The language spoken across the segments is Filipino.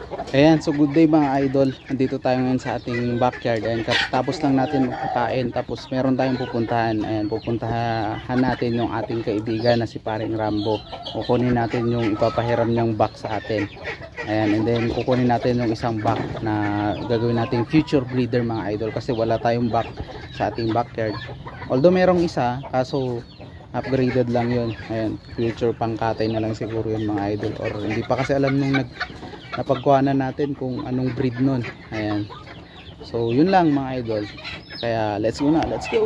Ayan, so good day mga idol. Nandito tayo ngayon sa ating backyard. Ayan, tapos lang natin magkakain. Tapos meron tayong pupuntahan. Ayan, pupuntahan natin yung ating kaibigan na si Paring Rambo. Kukunin natin yung ipapahiram niyang back sa atin. Ayan, and then kukunin natin yung isang back na gagawin nating future breeder mga idol. Kasi wala tayong back sa ating backyard. Although merong isa, kaso upgraded lang yun. Ayan, future pangkatay na lang siguro yun mga idol. Or hindi pa kasi alam nung napagkuhanan natin kung anong breed nun. Ayan, so yun lang mga idol, kaya let's go na, let's go.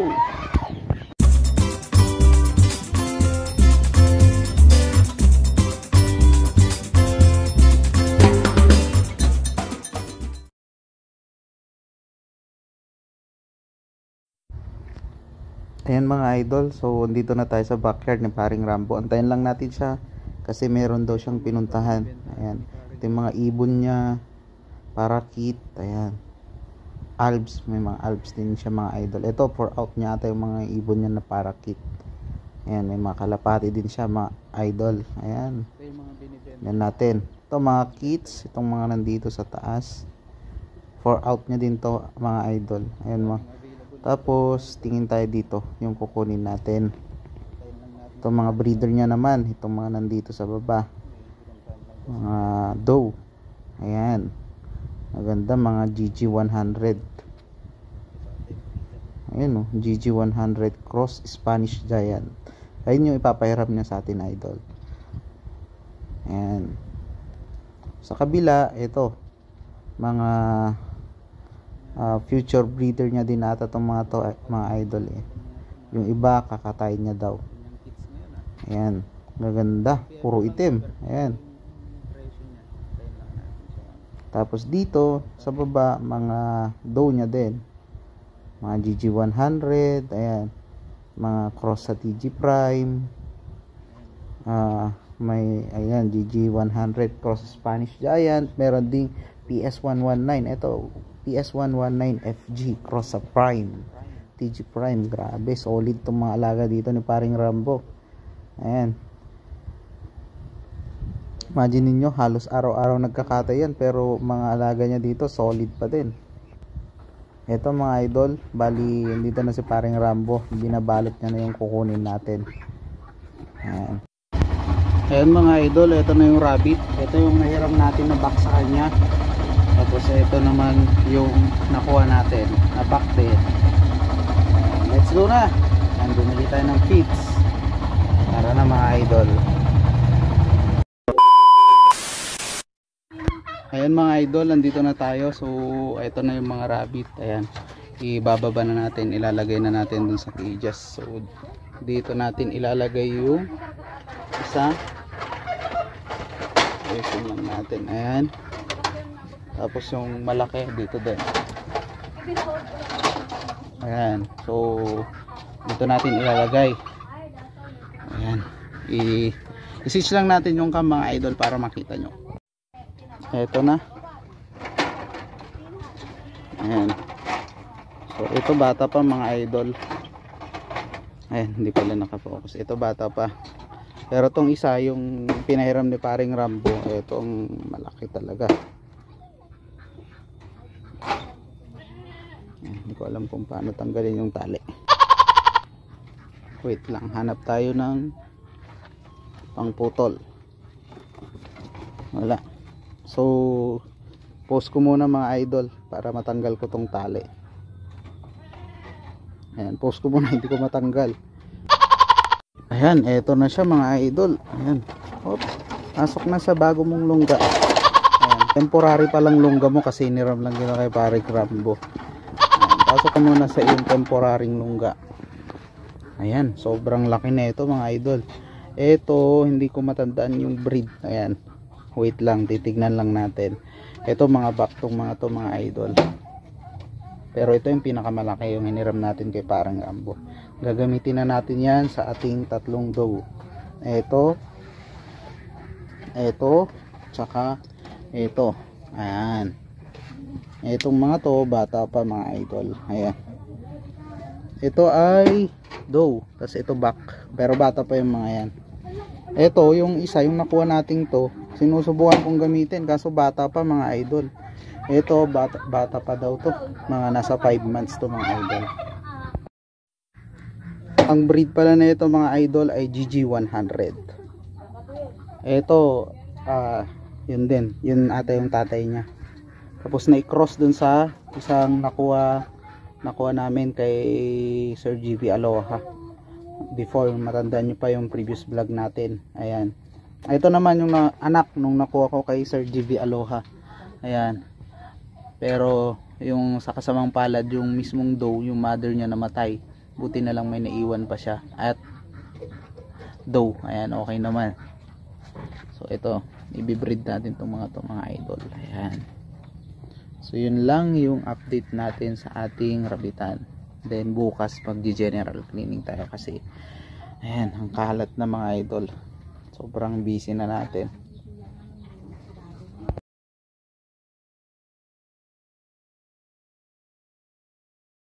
Ayan mga idol, so dito na tayo sa backyard ni Paring Rambo. Antayin lang natin siya kasi meron daw siyang pinuntahan. Ayan, ito yung mga ibon niya, parakeet, ayan, alps, may mga alps din siya mga idol. Ito for out niya ata yung mga ibon niya na parakeet. Ayan, may mga kalapati din siya mga idol. Ayan, yan natin. Ito mga kits, itong mga nandito sa taas, for out niya din to mga idol. Ayan mga. Tapos tingin tayo dito yung kukunin natin. Itong mga breeder niya naman, itong mga nandito sa baba, mga doe. Ayan, maganda, mga GG100. Ayan o, GG100 cross Spanish Giant. Ayun yung ipapahiram niya sa atin idol. Ayan, sa kabila ito mga future breeder niya din ata itong mga to mga idol eh. Yung iba kakatay niya daw. Ayan, maganda, puro itim. Ayan, tapos dito sa baba mga doe niya din, mga GG100. Ayan, mga cross sa TG Prime. May ayan GG100 cross Spanish Giant. Meron ding PS119. Ito PS119 FG cross sa Prime, TG Prime. Grabe, solid tong mga alaga dito ni Paring Rambo. Ayan, imagine ninyo, halos araw-araw nagkakatay yan, pero mga alaga niya dito solid pa din. Ito mga idol, bali dito na si Paring Rambo, binabalot niya na yung kukunin natin. Ayan. Ayan mga idol, ito na yung rabbit. Ito yung nahiram natin na back sa kanya. Tapos ito naman yung nakuha natin na back din. Let's go na. Ayan, bumili tayo ng feeds para na mga idol. Ayan mga idol, nandito na tayo. So ito na yung mga rabbit. Ayan, ibababa na natin, ilalagay na natin dun sa cages. So dito natin ilalagay yung isa. Ito lang natin. Ayan, tapos yung malaki dito din. Ayan, so dito natin ilalagay. Ayan, i-switch lang natin yung cam mga idol para makita nyo. Eto na. Ayan, so ito bata pa mga idol. Ayan, hindi pala nakafocus. Ito bata pa, pero tong isa yung pinahiram ni Paring Rambo, itong malaki talaga. Ayan, hindi ko alam kung paano tanggalin yung tali. Wait lang, hanap tayo ng pangputol. Wala. So post ko muna mga idol para matanggal ko tong tali. Ayan, post ko muna, hindi ko matanggal. Ayan, eto na siya mga idol. Ayan, oops, pasok na sa bago mong lungga. Ayan, temporary pa lang lungga mo kasi niram lang yun kay Paring Rambo. Ayan, pasok ka muna sa iyong temporaring lungga. Ayan, sobrang laki na ito mga idol. Ito, hindi ko matandaan yung breed. Ayan, wait lang, titignan lang natin. Ito mga back tong mga to mga idol, pero ito yung pinakamalaki, yung hiniram natin kay Paring Rambo. Gagamitin na natin yan sa ating tatlong doe. Ito, tsaka ito. Ayan, itong mga to bata pa mga idol. Ayan, ito ay doe, tapos ito back, pero bata pa yung mga yan. Ito, yung isa, yung nakuha nating to, sinusubukan kong gamitin kaso bata pa mga idol. Ito, bata pa daw to. Mga nasa 5 months to mga idol. Ang breed pala na ito mga idol ay GG100. Ito, yun din. Yun ata yung tatay niya. Tapos na-cross dun sa isang nakuha namin kay Sir GB Aloha. Before, matandaan nyo pa yung previous vlog natin. Ayan. Ito naman yung anak nung nakuha ko kay Sir GB Aloha. Ayan. Pero yung sa kasamang palad, yung mismong doe, yung mother niya namatay. Buti na lang may naiwan pa siya. At doe, ayan, okay naman. So ito, ibibreed natin itong mga idol. Ayan. So yun lang yung update natin sa ating rabitan. Then bukas mag-general cleaning tayo kasi ayan, ang kalat na mga idol. Sobrang busy na natin.